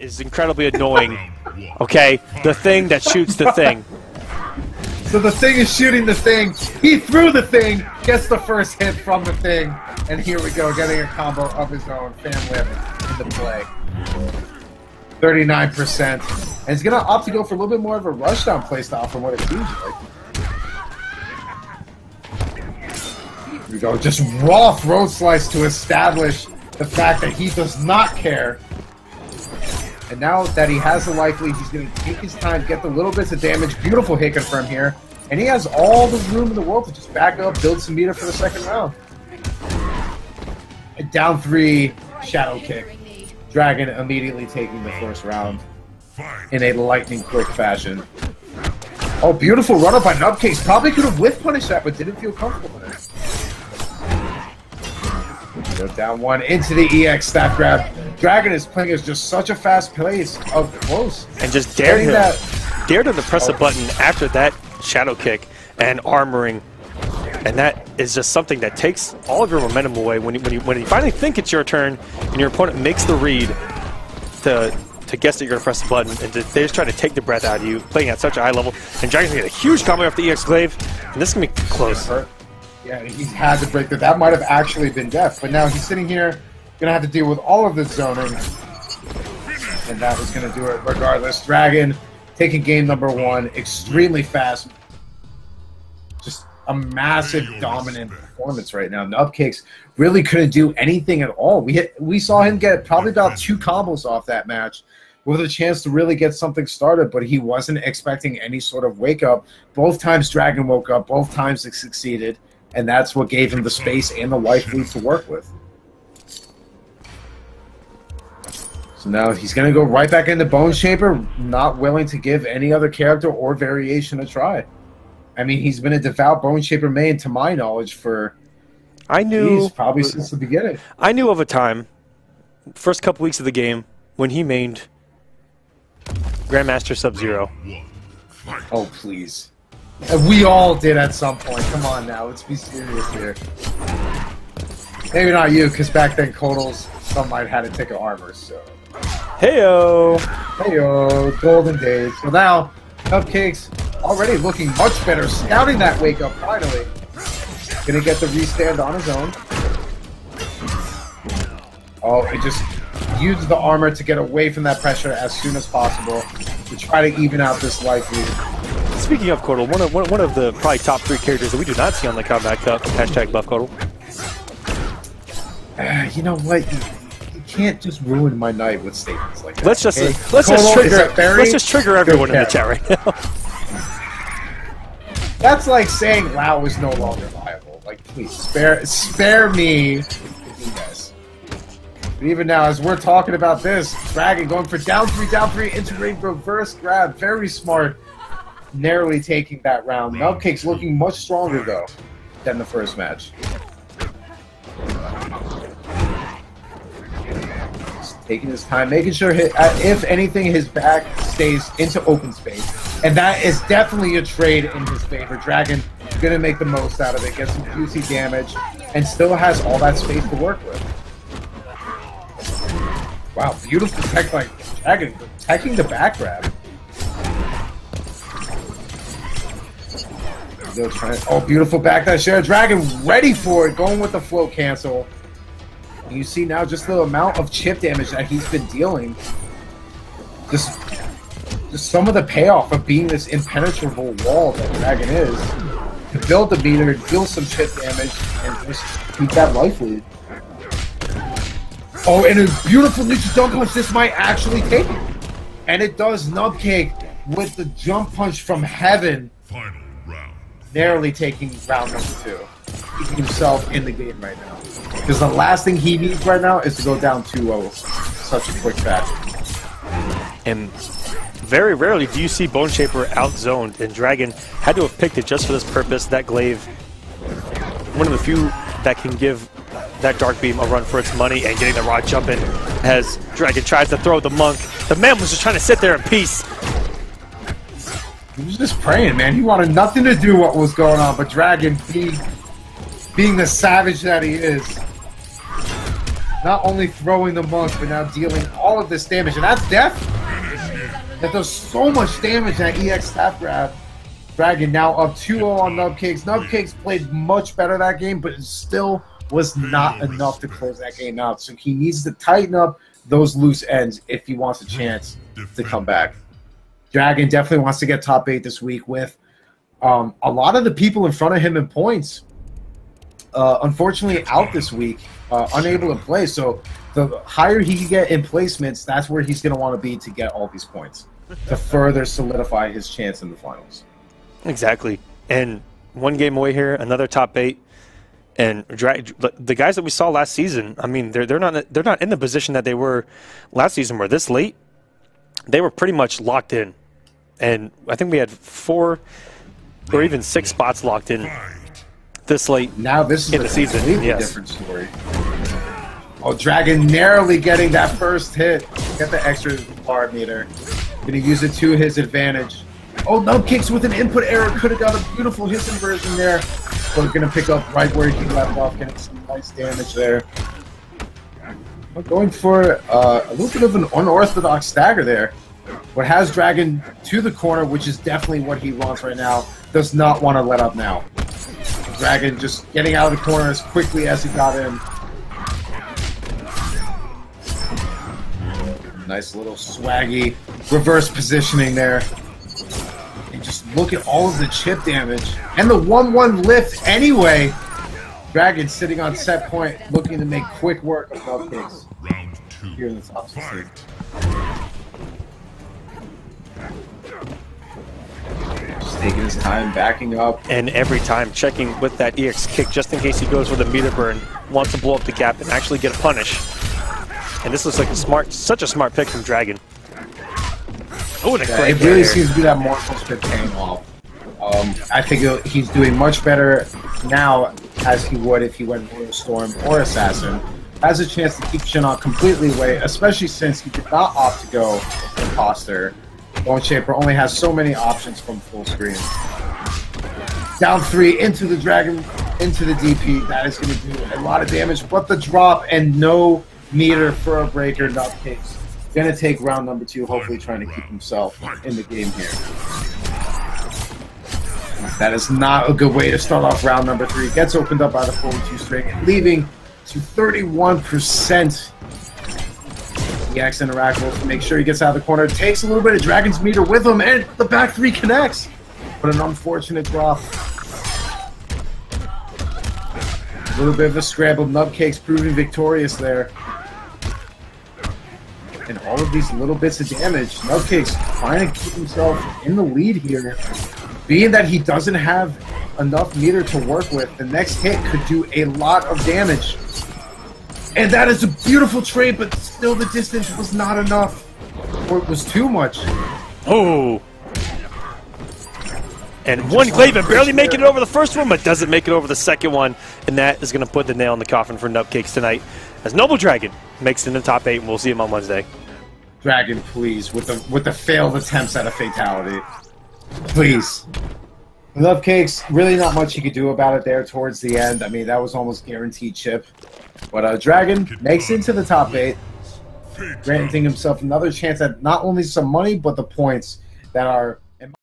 Is incredibly annoying. Okay, the thing that shoots the thing. So the thing is shooting the thing. He threw the thing, gets the first hit from the thing, and here we go, getting a combo of his own. Fan whip in the play. 39%. And he's gonna opt to go for a little bit more of a rushdown playstyle from what it seems like. Here we go, just raw throat slice to establish the fact that he does not care. And now that he has the life lead, he's going to take his time, get the little bits of damage. Beautiful hit confirm here. And he has all the room in the world to just back up, build some meter for the second round. And down 3, shadow kick. Dragon immediately taking the first round in a lightning quick fashion. Oh, beautiful run up by Nubcakes. Probably could have whiff punished that, but didn't feel comfortable with it. Go down 1 into the EX staff grab. Dragon is playing as just such a fast pace of close. And just dared him to press a button after that shadow kick and armoring. And that is just something that takes all of your momentum away when you finally think it's your turn and your opponent makes the read to guess that you're going to press the button, and they just try to take the breath out of you, playing at such a high level. And Dragon's going to get a huge combo off the EX Glaive, and this is going to be close. Yeah, he's had to break that. That might have actually been death, but now he's sitting here, going to have to deal with all of this zoning. And that was going to do it regardless. Dragon taking game number 1, extremely fast. Just a massive dominant performance right now. Nubcakes really couldn't do anything at all. We saw him get probably about 2 combos off that match with a chance to really get something started, but he wasn't expecting any sort of wake up. Both times Dragon woke up, both times it succeeded. And that's what gave him the space and the life lead to work with. So now he's going to go right back into Bone Shaper, not willing to give any other character or variation a try. I mean, he's been a devout Bone Shaper main, to my knowledge, for probably since the beginning. I knew of a time, first couple weeks of the game, when he mained Grandmaster Sub-Zero. Oh, please. We all did at some point. Come on now, let's be serious here. Maybe not you, because back then Kodals, some might have had to take an armor, so. Heyo! Heyo, golden days. So now, Nubcakes already looking much better, scouting that wake up finally. Gonna get the restand on his own. Oh, it just used the armor to get away from that pressure as soon as possible to try to even out this life lead. Speaking of Kodal, one of the probably top 3 characters that we do not see on the Combat Cup, hashtag buff Kodal. You know what? You can't just ruin my night with statements like that. Let's just trigger everyone in the chat right now. That's like saying WoW is no longer viable. Like, please spare me doing this. But even now, as we're talking about this, Dragon going for down 3, integrating reverse grab, very smart. Narrowly taking that round. Nubcakes looking much stronger, though, than the first match. Just taking his time, making sure, if anything, his back stays into open space. And that is definitely a trade in his favor. Dragon going to make the most out of it, get some juicy damage, and still has all that space to work with. Wow, beautiful tech by Dragon, protecting the back grab. Oh, beautiful backdash share. Dragon ready for it, going with the flow cancel. And you see now just the amount of chip damage that he's been dealing. Just some of the payoff of being this impenetrable wall that Dragon is. To build the meter, deal some chip damage, and just keep that life lead. Oh, and a beautiful neutral jump punch. This might actually take it. And it does. Nubcake with the jump punch from heaven. Narrowly taking round number 2. Keeping himself in the game right now. Because the last thing he needs right now is to go down 2-0 such a quick fashion. And very rarely do you see Bone Shaper outzoned, and Dragon had to have picked it just for this purpose. That Glaive, one of the few that can give that Dark Beam a run for its money, and getting the raw jump in as Dragon tries to throw the monk. The man was just trying to sit there in peace. He was just praying, man. He wanted nothing to do with what was going on, but Dragon, being the savage that he is, not only throwing the monk, but now dealing all of this damage. And that's death. That does so much damage, that EX tap grab. Dragon now up 2-0 on Nubcakes. Nubcakes played much better that game, but it still was not enough to close that game out. So he needs to tighten up those loose ends if he wants a chance to come back. Dragon definitely wants to get top 8 this week with a lot of the people in front of him in points. Unfortunately, out this week, unable to play. So the higher he can get in placements, that's where he's going to want to be to get all these points to further solidify his chance in the finals. Exactly. And one game away here, another top 8. And the guys that we saw last season, I mean, they're not in the position that they were last season, where this late they were pretty much locked in. And I think we had 4 or even 6 spots locked in this late. Now this is in the season. Completely different story. Oh, Dragon narrowly getting that first hit. Get the extra bar meter. Gonna use it to his advantage. Oh, Nubcakes with an input error could have got a beautiful hit inversion there. But gonna pick up right where he left off, getting some nice damage there. We're going for a little bit of an unorthodox stagger there. What has Dragon to the corner, which is definitely what he wants right now. Does not want to let up now. Dragon just getting out of the corner as quickly as he got in. Nice little swaggy reverse positioning there. And just look at all of the chip damage. And the 1-1 lift anyway. Dragon sitting on set point, looking to make quick work of Nubcakes. Here in the top 16. Just taking his time, backing up. And every time checking with that EX kick, just in case he goes with a meter burn, wants to blow up the gap and actually get a punish. And this looks like such a smart pick from Dragon. Oh, it really seems to be that mortal spit paying off. I think he's doing much better now as he would if he went Royal Storm or Assassin. Has a chance to keep Shinnok completely away, especially since he did not opt to go Imposter. Bone Shaper only has so many options from full screen. Down 3 into the Dragon, into the DP. That is going to do a lot of damage, but the drop and no meter for a breaker. Nubcakes going to take round number 2, hopefully trying to keep himself in the game here. That is not a good way to start off round number 3. Gets opened up by the 42 string, leaving to 31%. EX interactable to make sure he gets out of the corner. Takes a little bit of Dragon's meter with him, and the back 3 connects. But an unfortunate drop. A little bit of a scramble. Nubcakes proving victorious there. And all of these little bits of damage. Nubcakes trying to keep himself in the lead here. Being that he doesn't have enough meter to work with, the next hit could do a lot of damage. And that is a beautiful trade, but still the distance was not enough. Or it was too much. Oh. And one Glaven barely making it over the first one, but doesn't make it over the second one. And that is going to put the nail in the coffin for Nubcakes tonight. As Noble Dragon makes it in the top 8, and we'll see him on Wednesday. Dragon, please, with the failed attempts at a fatality. Please. Nubcakes, really not much you could do about it there towards the end. I mean, that was almost guaranteed chip. But Dragon makes it into the top 8, granting himself another chance at not only some money, but the points that are